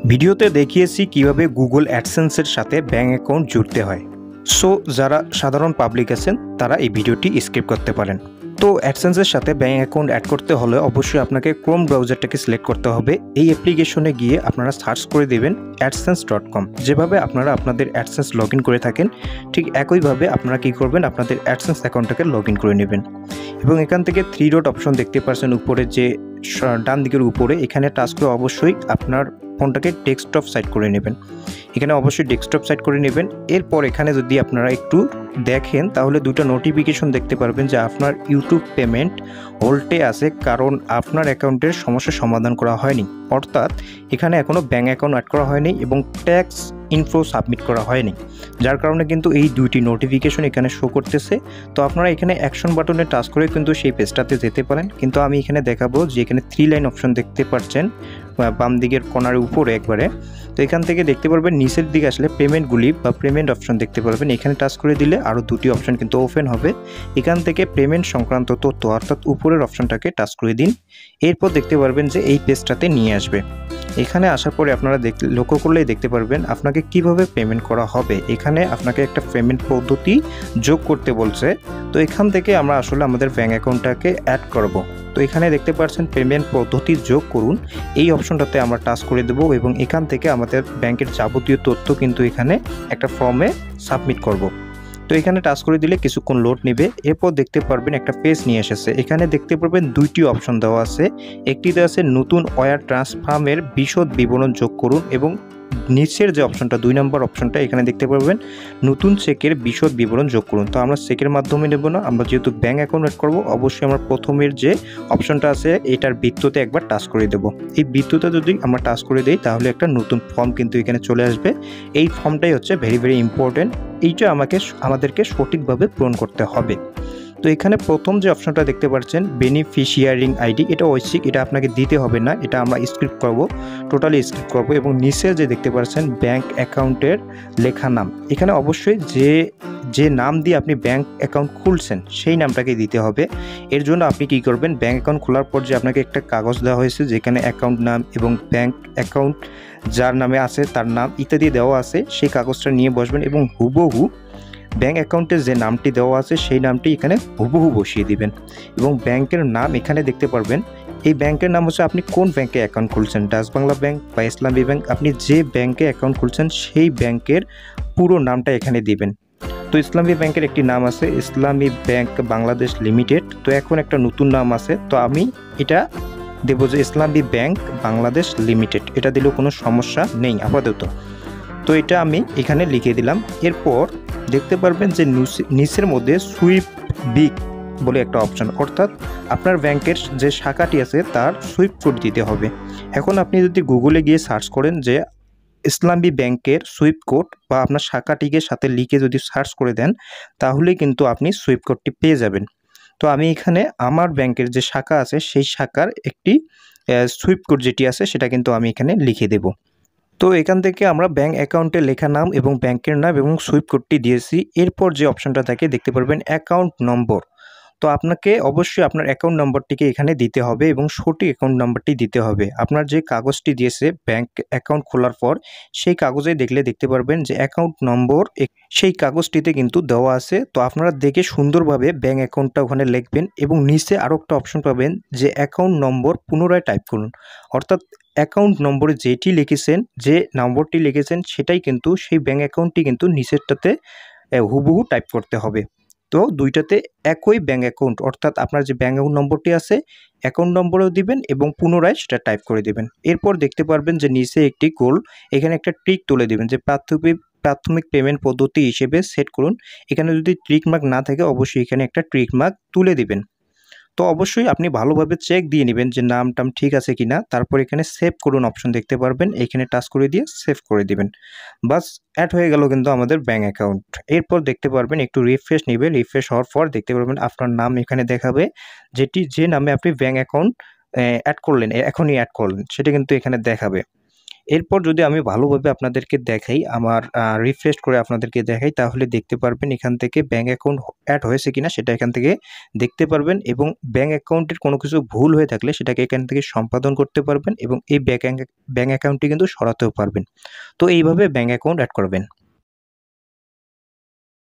ভিডিওতে দেখিয়েছি কিভাবে গুগল অ্যাডসেন্সের সাথে ব্যাঙ্ক অ্যাকাউন্ট জুড়তে হয়। সো যারা সাধারণ পাবলিক আছেন তারা এই ভিডিওটি স্কিপ করতে পারেন। তো অ্যাডসেন্সের সাথে ব্যাঙ্ক অ্যাকাউন্ট অ্যাড করতে হলে অবশ্যই আপনাকে ক্রোম ব্রাউজারটাকে সিলেক্ট করতে হবে। এই অ্যাপ্লিকেশনে গিয়ে আপনারা সার্চ করে দেবেন adsense.com। যেভাবে আপনারা আপনাদের অ্যাডসেন্স লগ ইন করে থাকেন ঠিক একইভাবে আপনারা কী করবেন, আপনাদের অ্যাডসেন্স অ্যাকাউন্টটাকে লগ ইন করে নেবেন এবং এখান থেকে 3 ডট অপশন দেখতে পাচ্ছেন উপরে, যে ডান দিকের উপরে, এখানে টাচ করে অবশ্যই আপনার ফোনটাকে ডেস্কটপ সাইড করে নেবেন। এখানে অবশ্যই ডেস্কটপ সাইড করে নেবেন। এরপর এখানে যদি আপনারা একটু দেখেন তাহলে দুটো নোটিফিকেশন দেখতে পারবেন যে আপনার ইউটিউব পেমেন্ট হোল্ডে আছে, কারণ আপনার অ্যাকাউন্টের সমস্যার সমাধান করা হয়নি। অর্থাৎ এখানে এখনও ব্যাঙ্ক অ্যাকাউন্ট অ্যাড করা হয়নি এবং ট্যাক্স ইনফো সাবমিট করা হয়নি, যার কারণে কিন্তু এই দুইটি নোটিফিকেশন এখানে শো করতেছে। তো আপনারা এখানে অ্যাকশন বাটনে টাচ করে কিন্তু সেই পেজটাতে যেতে পারেন, কিন্তু আমি এখানে দেখাবো যে এখানে 3 লাইন অপশন দেখতে পাচ্ছেন বাম দিকের কর্নারের উপরে একবারে। তো এখান থেকে দেখতে পারবেন নিচের দিকে আসলে পেমেন্টগুলি বা পেমেন্ট অপশন দেখতে পারবেন। এখানে টাচ করে দিলে আরও দুটি অপশন কিন্তু ওপেন হবে। এখান থেকে পেমেন্ট সংক্রান্ত তথ্য অর্থাৎ উপরের অপশনটাকে টাচ করে দিন। এরপর দেখতে পারবেন যে এই পেজটাতে নিয়ে আসবে। এখানে আসার পরে আপনারা লক্ষ্য করলেই দেখতে পারবেন আপনাকে কিভাবে পেমেন্ট করা হবে। এখানে আপনাকে একটা পেমেন্ট পদ্ধতি যোগ করতে বলছে। তো এখান থেকে আমরা আসলে আমাদের ব্যাঙ্ক অ্যাকাউন্টটাকে অ্যাড করব। তো এখানে দেখতে পাচ্ছেন পেমেন্ট পদ্ধতি যোগ করুন, এই অপশনটাতে আমরা টাচ করে দেব এবং এখান থেকে আমাদের ব্যাংকের যাবতীয় তথ্য কিন্তু এখানে একটা ফর্মে সাবমিট করব। তো এখানে টাচ করে দিলে কিছুক্ষণ লোড নেবে। এরপর দেখতে পারবেন একটা পেজ নিয়ে এসেছে। এখানে দেখতে পারবেন দুইটি অপশন দেওয়া আছে। একটিতে আছে নতুন ওয়্যার ট্রান্সফার্মের বিশদ বিবরণ যোগ করুন এবং নিচের যে অপশনটা 2 নম্বর অপশনটা, এখানে দেখতে পারবেন নতুন চেকের বিশদ বিবরণ যোগ করুন। তো আমরা চেকের মাধ্যমে নেব না, আমরা যেহেতু ব্যাঙ্ক অ্যাকাউন্ট অ্যাড করবো অবশ্যই আমরা প্রথমের যে অপশনটা আছে এটার বৃত্ততে একবার টাচ করে দেব। এই বৃত্ততে যদি আমরা টাচ করে দিই তাহলে একটা নতুন ফর্ম কিন্তু এখানে চলে আসবে। এই ফর্মটাই হচ্ছে ভেরি ইম্পর্টেন্ট। এইটা আমাদেরকে সঠিকভাবে পূরণ করতে হবে। তো এখানে প্রথম যে অপশনটা দেখতে পাচ্ছেন বেনিফিশিয়ারিং আইডি, এটা ঐচ্ছিক, এটা আপনাকে দিতে হবে না, এটা আমরা স্ক্রিপ্ট করব, টোটালি স্ক্রিপ্ট করব। এবং নিচে যে দেখতে পাচ্ছেন ব্যাংক অ্যাকাউন্টের লেখা নাম, এখানে অবশ্যই যে নাম দিয়ে আপনি ব্যাংক অ্যাকাউন্ট খুলছেন সেই নামটাকে দিতে হবে। এর জন্য আপনি কি করবেন, ব্যাংক অ্যাকাউন্ট খোলার পর যে আপনাকে একটা কাগজ দেওয়া হয়েছে যেখানে অ্যাকাউন্ট নাম এবং ব্যাংক অ্যাকাউন্ট যার নামে আছে তার নাম ইত্যাদি দেওয়া আছে, সেই কাগজটা নিয়ে বসবেন এবং হুবহু ব্যাঙ্ক অ্যাকাউন্টে যে নামটি দেওয়া আছে সেই নামটি এখানে হুবহু বসিয়ে দিবেন। এবং ব্যাংকের নাম এখানে দেখতে পারবেন, এই ব্যাংকের নাম হচ্ছে আপনি কোন ব্যাংকে অ্যাকাউন্ট খুলছেন, ডাচ বাংলা ব্যাংক বা ইসলামী ব্যাংক, আপনি যে ব্যাংকে অ্যাকাউন্ট খুলছেন সেই ব্যাংকের পুরো নামটা এখানে দিবেন। তো ইসলামী ব্যাংকের একটি নাম আছে ইসলামী ব্যাংক বাংলাদেশ লিমিটেড। তো এখন একটা নতুন নাম আছে, তো আমি এটা দেবো যে ইসলামী ব্যাংক বাংলাদেশ লিমিটেড, এটা দিলেও কোনো সমস্যা নেই আপাতত। তো এটা আমি এখানে লিখে দিলাম। এরপর দেখতে পারবেন যে নিচের মধ্যে সুইপ বিগ বলে একটা অপশন, অর্থাৎ আপনার ব্যাংকের যে শাখাটি আছে তার সুইপ কোড দিতে হবে। এখন আপনি যদি গুগলে গিয়ে সার্চ করেন যে ইসলামী ব্যাংকের সুইপ কোড বা আপনার শাখাটিকে সাথে লিখে যদি সার্চ করে দেন তাহলে কিন্তু আপনি সুইপ কোডটি পেয়ে যাবেন। তো আমি এখানে আমার ব্যাংকের যে শাখা আছে সেই শাখার একটি সুইপ কোড যেটি আছে সেটা কিন্তু আমি এখানে লিখে দেব। তো এখান থেকে আমরা ব্যাঙ্ক অ্যাকাউন্টে লেখা নাম এবং ব্যাংকের নাম এবং সুইপ কোডটি দিয়েছি। এরপর যে অপশনটা থাকে দেখতে পারবেন অ্যাকাউন্ট নম্বর। তো আপনাকে অবশ্যই আপনার অ্যাকাউন্ট নম্বরটিকে এখানে দিতে হবে এবং সঠিক অ্যাকাউন্ট নম্বরটি দিতে হবে। আপনার যে কাগজটি দিয়েছে ব্যাঙ্ক অ্যাকাউন্ট খোলার পর সেই কাগজে দেখতে পারবেন যে অ্যাকাউন্ট নম্বর সেই কাগজটিতে কিন্তু দেওয়া আছে। তো আপনারা দেখে সুন্দরভাবে ব্যাঙ্ক অ্যাকাউন্টটা ওখানে লিখবেন এবং নিচে আরও একটা অপশন পাবেন যে অ্যাকাউন্ট নম্বর পুনরায় টাইপ করুন। অর্থাৎ অ্যাকাউন্ট নম্বরে যেটি লিখেছেন, যে নম্বরটি লিখেছেন সেটাই কিন্তু সেই ব্যাঙ্ক অ্যাকাউন্টটি কিন্তু নিচেরটাতে হুবহু টাইপ করতে হবে। তো দুইটাতে একই ব্যাঙ্ক অ্যাকাউন্ট, অর্থাৎ আপনার যে ব্যাঙ্ক অ্যাকাউন্ট নম্বরটি আছে অ্যাকাউন্ট নম্বরেও দিবেন এবং পুনরায় সেটা টাইপ করে দেবেন। এরপর দেখতে পারবেন যে নিচে একটি গোল, এখানে একটা টিক তুলে দেবেন যে প্রাথমিক পেমেন্ট পদ্ধতি হিসেবে সেট করুন। এখানে যদি টিক মার্ক না থাকে অবশ্যই এখানে একটা টিক মার্ক তুলে দিবেন। তো অবশ্যই আপনি ভালোভাবে চেক দিয়ে নেবেন যে নাম ঠিক আছে কিনা। তারপর এখানে সেভ করুন অপশন দেখতে পারবেন, এখানে টাচ করে দিয়ে সেভ করে দিবেন। বাস অ্যাড হয়ে গেল কিন্তু আমাদের ব্যাঙ্ক অ্যাকাউন্ট। এরপর দেখতে পারবেন একটু রিফ্রেশ নেবে, রিফ্রেশ হওয়ার পর দেখতে পারবেন আপনার নাম এখানে দেখাবে, যে নামে আপনি ব্যাঙ্ক অ্যাকাউন্ট অ্যাড করলেন, এখনই অ্যাড করলেন সেটা কিন্তু এখানে দেখাবে। এরপর যদি আমি ভালোভাবে আপনাদেরকে দেখাই, আমার রিফ্রেশ করে আপনাদেরকে দেখাই, তাহলে দেখতে পারবেন এখান থেকে ব্যাঙ্ক অ্যাকাউন্ট অ্যাড হয়েছে কিনা সেটা এখান থেকে দেখতে পারবেন, এবং ব্যাঙ্ক অ্যাকাউন্টের কোনো কিছু ভুল হয়ে থাকলে সেটাকে এখান থেকে সম্পাদন করতে পারবেন এবং এই ব্যাঙ্ক অ্যাকাউন্টটি কিন্তু সরাতেও পারবেন। তো এইভাবে ব্যাঙ্ক অ্যাকাউন্ট অ্যাড করবেন।